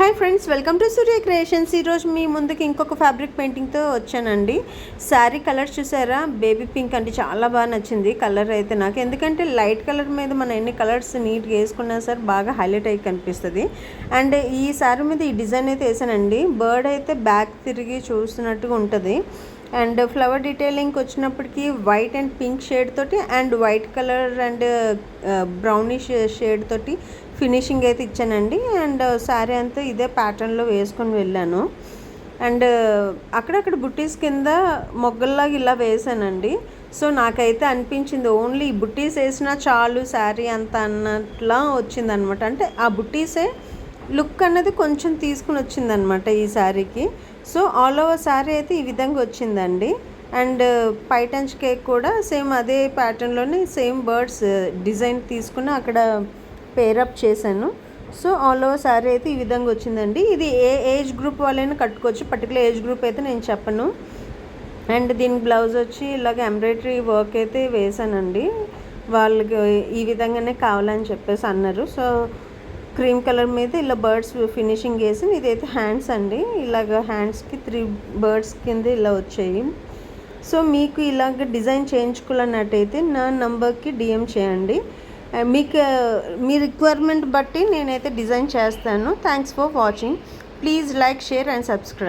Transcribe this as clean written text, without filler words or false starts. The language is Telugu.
Hi friends, welcome to Surya creations. ఈరోజు మీ ముందుకి ఇంకొక ఫ్యాబ్రిక్ పెయింటింగ్తో వచ్చానండి. శారీ కలర్ చూసారా, బేబీ పింక్ అంటే చాలా బాగా నచ్చింది కలర్ అయితే నాకు. ఎందుకంటే లైట్ కలర్ మీద మనం ఎన్ని కలర్స్ నీట్గా వేసుకున్నా సరే బాగా హైలైట్ అయ్యి కనిపిస్తుంది. అండ్ ఈ శారీ మీద ఈ డిజైన్ అయితే వేసానండి. బర్డ్ అయితే బ్యాక్ తిరిగి చూస్తున్నట్టుగా ఉంటుంది. అండ్ ఫ్లవర్ డీటెయిలింగ్కి వచ్చినప్పటికీ వైట్ అండ్ పింక్ షేడ్ తోటి and white colour and brownish shade తోటి ఫినిషింగ్ అయితే ఇచ్చానండి. అండ్ శారీ అంతా ఇదే ప్యాటర్న్లో వేసుకొని వెళ్ళాను. అండ్ అక్కడక్కడ బుట్టీస్ కింద మొగ్గల్లాగా ఇలా వేసానండి. సో నాకైతే అనిపించింది ఓన్లీ ఈ బుట్టీస్ వేసినా చాలు శారీ అంతా అన్నట్లా వచ్చిందనమాట. అంటే ఆ బుట్టీసే లుక్ అన్నది కొంచెం తీసుకుని వచ్చిందనమాట ఈ శారీకి. సో ఆల్ ఓవర్ శారీ అయితే ఈ విధంగా వచ్చిందండి. అండ్ పైటంచ్ కేక్ కూడా సేమ్ అదే ప్యాటర్న్లోనే సేమ్ బర్డ్స్ డిజైన్ తీసుకుని అక్కడ పేరప్ చేశాను. సో ఆల్ ఓవర్ శారీ అయితే ఈ విధంగా వచ్చిందండి. ఇది ఏ ఏజ్ గ్రూప్ వాళ్ళైనా కట్టుకోవచ్చు, పర్టికులర్ ఏజ్ గ్రూప్ అయితే నేను చెప్పను. అండ్ దీనికి బ్లౌజ్ వచ్చి ఇలాగ ఎంబ్రాయిడరీ వర్క్ అయితే వేసానండి. వాళ్ళకి ఈ విధంగానే కావాలని చెప్పేసి అన్నారు. సో క్రీమ్ కలర్ మీద ఇలా బర్డ్స్ ఫినిషింగ్ వేసి, ఇదైతే హ్యాండ్స్ అండి. ఇలాగ హ్యాండ్స్కి 3 బర్డ్స్ కింద ఇలా వచ్చాయి. సో మీకు ఇలాగ డిజైన్ చేయించుకోవాలన్నట్టయితే నా నంబర్కి డిఎం చేయండి. మీకు మీ రిక్వైర్మెంట్ బట్టి నేనైతే డిజైన్ చేస్తాను. Thanks for watching. Please like, share and subscribe.